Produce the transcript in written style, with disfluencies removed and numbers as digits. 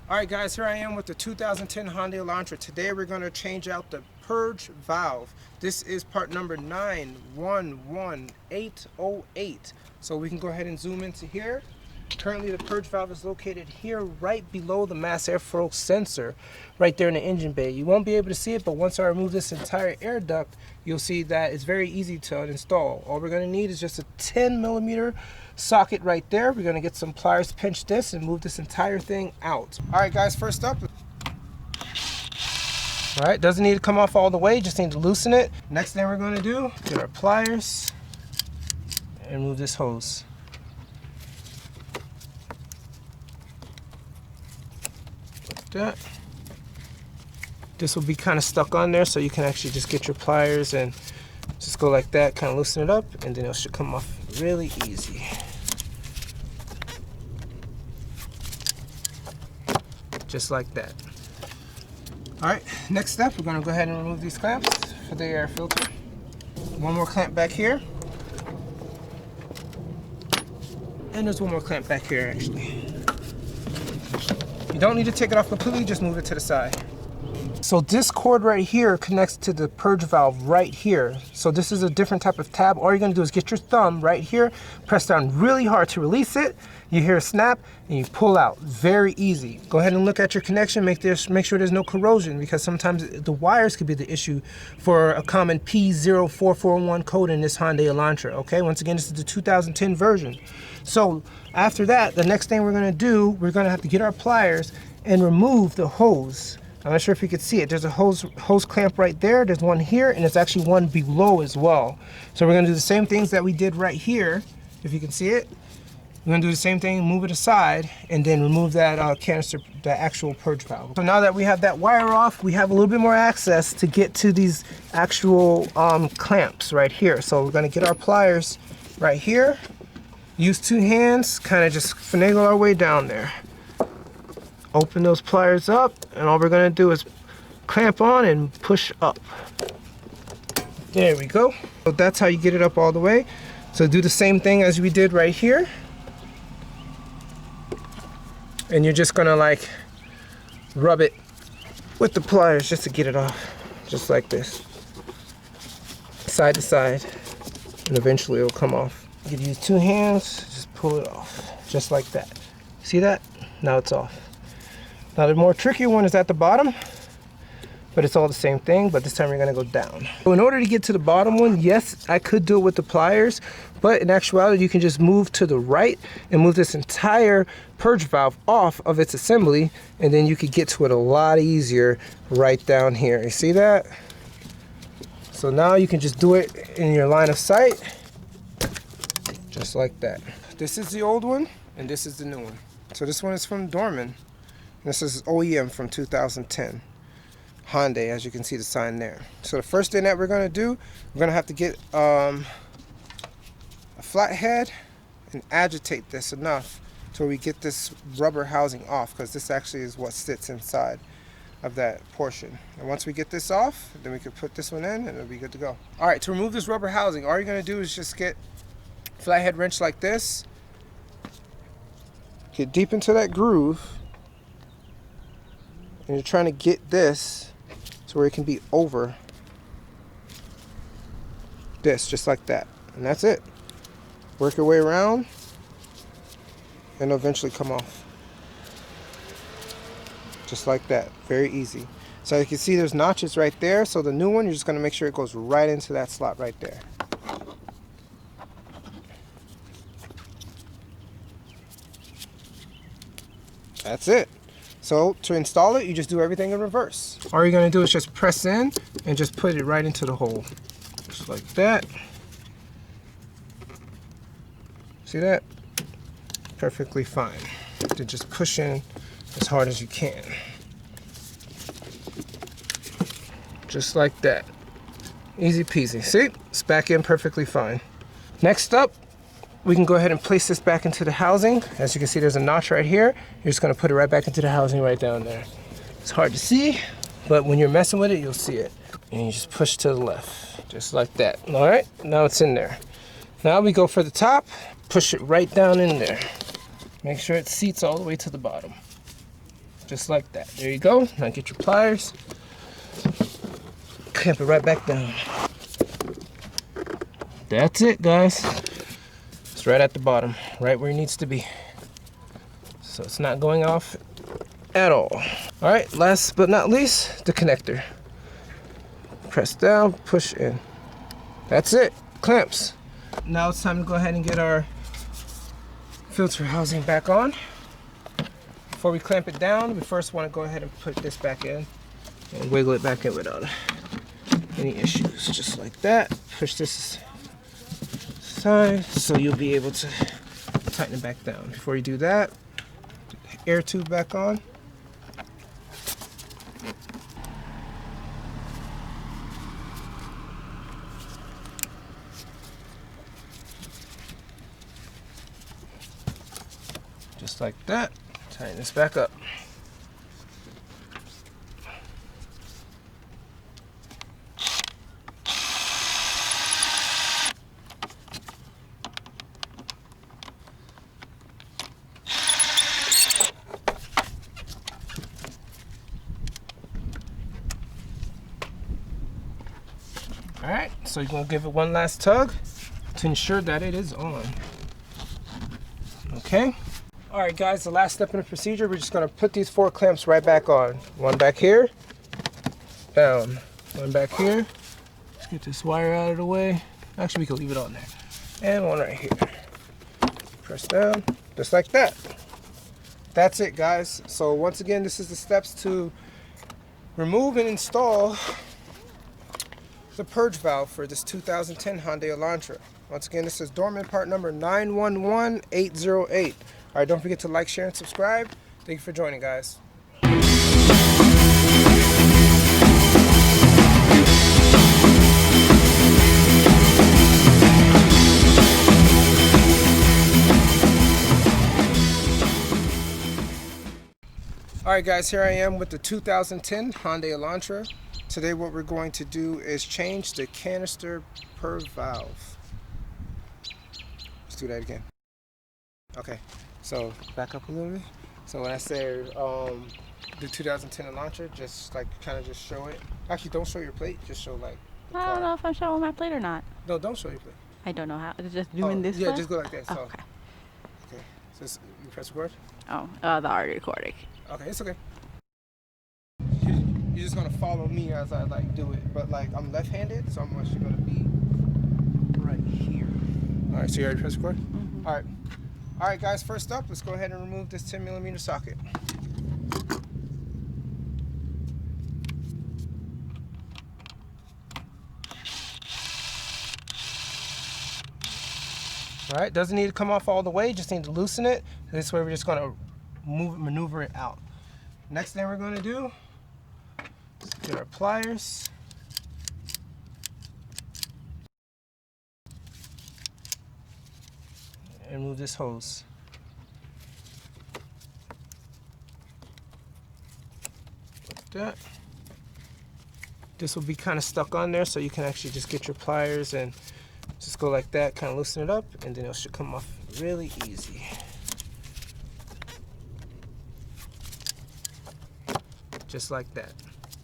Alright guys, here I am with the 2010 Hyundai Elantra. Today we're going to change out the purge valve. This is part number 911808. So we can go ahead and zoom into here. Currently the purge valve is located here right below the mass airflow sensor, right there in the engine bay. You won't be able to see it, but once I remove this entire air duct, you'll see that it's very easy to install. All we're going to need is just a 10mm socket right there. We're going to get some pliers, pinch this, and move this entire thing out. Alright guys, first up, alright, doesn't need to come off all the way, just need to loosen it. Next thing we're going to do, get our pliers and move this hose. Like that. This will be kind of stuck on there, so you can actually just get your pliers and just go like that, kind of loosen it up, and then it should come off really easy. Just like that. Alright, next step, we're going to go ahead and remove these clamps for the air filter. One more clamp back here. And there's one more clamp back here actually. You don't need to take it off completely, just move it to the side. So this cord right here connects to the purge valve right here. So this is a different type of tab. All you're gonna do is get your thumb right here, press down really hard to release it. You hear a snap and you pull out. Very easy. Go ahead and look at your connection, make sure there's no corrosion, because sometimes the wires could be the issue for a common P0441 code in this Hyundai Elantra. Okay, once again, this is the 2010 version. So after that, the next thing we're gonna do, we're gonna have to get our pliers and remove the hose. I'm not sure if you can see it. There's a hose clamp right there. There's one here, and there's actually one below as well. So we're gonna do the same things that we did right here. If you can see it, we're gonna do the same thing, move it aside, and then remove that canister, the actual purge valve. So now that we have that wire off, we have a little bit more access to get to these actual clamps right here. So we're gonna get our pliers right here, use two hands, kind of just finagle our way down there. Open those pliers up, and all we're gonna do is clamp on and push up. There we go. So that's how you get it up all the way. So do the same thing as we did right here. And you're just gonna like rub it with the pliers just to get it off. Just like this. Side to side. And eventually it'll come off. You can use two hands, just pull it off. Just like that. See that? Now it's off. Now the more tricky one is at the bottom, but it's all the same thing, but this time we're gonna go down. So in order to get to the bottom one, yes, I could do it with the pliers, but in actuality, you can just move to the right and move this entire purge valve off of its assembly, and then you could get to it a lot easier right down here. You see that? So now you can just do it in your line of sight, just like that. This is the old one, and this is the new one. So this one is from Dorman. This is OEM from 2010. Hyundai, as you can see the sign there. So the first thing that we're gonna do, we're gonna have to get a flathead and agitate this enough till we get this rubber housing off, because this actually is what sits inside of that portion. And once we get this off, then we can put this one in and it'll be good to go. All right, to remove this rubber housing, all you're gonna do is just get a flathead wrench like this, get deep into that groove, and you're trying to get this to where it can be over this, just like that. And that's it. Work your way around and it'll eventually come off. Just like that. Very easy. So you can see there's notches right there. So the new one, you're just going to make sure it goes right into that slot right there. That's it. So to install it, you just do everything in reverse. All you're gonna do is just press in and just put it right into the hole. Just like that. See that? Perfectly fine. Then just push in as hard as you can. Just like that. Easy peasy. See? It's back in perfectly fine. Next up, we can go ahead and place this back into the housing. As you can see, there's a notch right here. You're just gonna put it right back into the housing right down there. It's hard to see, but when you're messing with it, you'll see it. And you just push to the left, just like that. All right, now it's in there. Now we go for the top, push it right down in there. Make sure it seats all the way to the bottom. Just like that. There you go. Now get your pliers. Clamp it right back down. That's it, guys. It's right at the bottom, right where it needs to be. So it's not going off at all. All right, last but not least, the connector. Press down, push in. That's it, clamps. Now it's time to go ahead and get our filter housing back on. Before we clamp it down, we first want to go ahead and put this back in and wiggle it back in without any issues. Just like that. Push this aside so you'll be able to tighten it back down. Before you do that, air tube back on. Just like that. Tighten this back up. All right, so you're gonna give it one last tug to ensure that it is on. Okay. All right, guys, the last step in the procedure, we're just gonna put these 4 clamps right back on. One back here, down. One back here. Let's get this wire out of the way. Actually, we can leave it on there. And one right here. Press down, just like that. That's it, guys. So once again, this is the steps to remove and install the purge valve for this 2010 Hyundai Elantra. Once again, this is dormant part number 911808. All right, don't forget to like, share, and subscribe. Thank you for joining, guys. All right, guys, here I am with the 2010 Hyundai Elantra. Today what we're going to do is change the canister purge valve. Let's do that again. Okay, so back up a little bit. So when I say the 2010 Elantra, just like kind of just show it. Actually, don't show your plate, just show like the I don't know if I'm showing my plate or not. No, don't show your plate. I don't know how. Just doing this Yeah, way? just go like that. So. Oh, okay. Okay, so you press record? Oh, the already recording. Okay, it's okay. You're just gonna follow me as I like do it, but like I'm left-handed, so I'm actually gonna be right here. All right, so you already press record? Mm-hmm. All right, guys. First up, let's go ahead and remove this 10mm socket. All right, doesn't need to come off all the way, just need to loosen it. This way, we're just gonna maneuver it out. Next thing we're gonna do. Get our pliers. And move this hose. Like that. This will be kind of stuck on there, so you can actually just get your pliers and just go like that, kind of loosen it up, and then it should come off really easy. Just like that.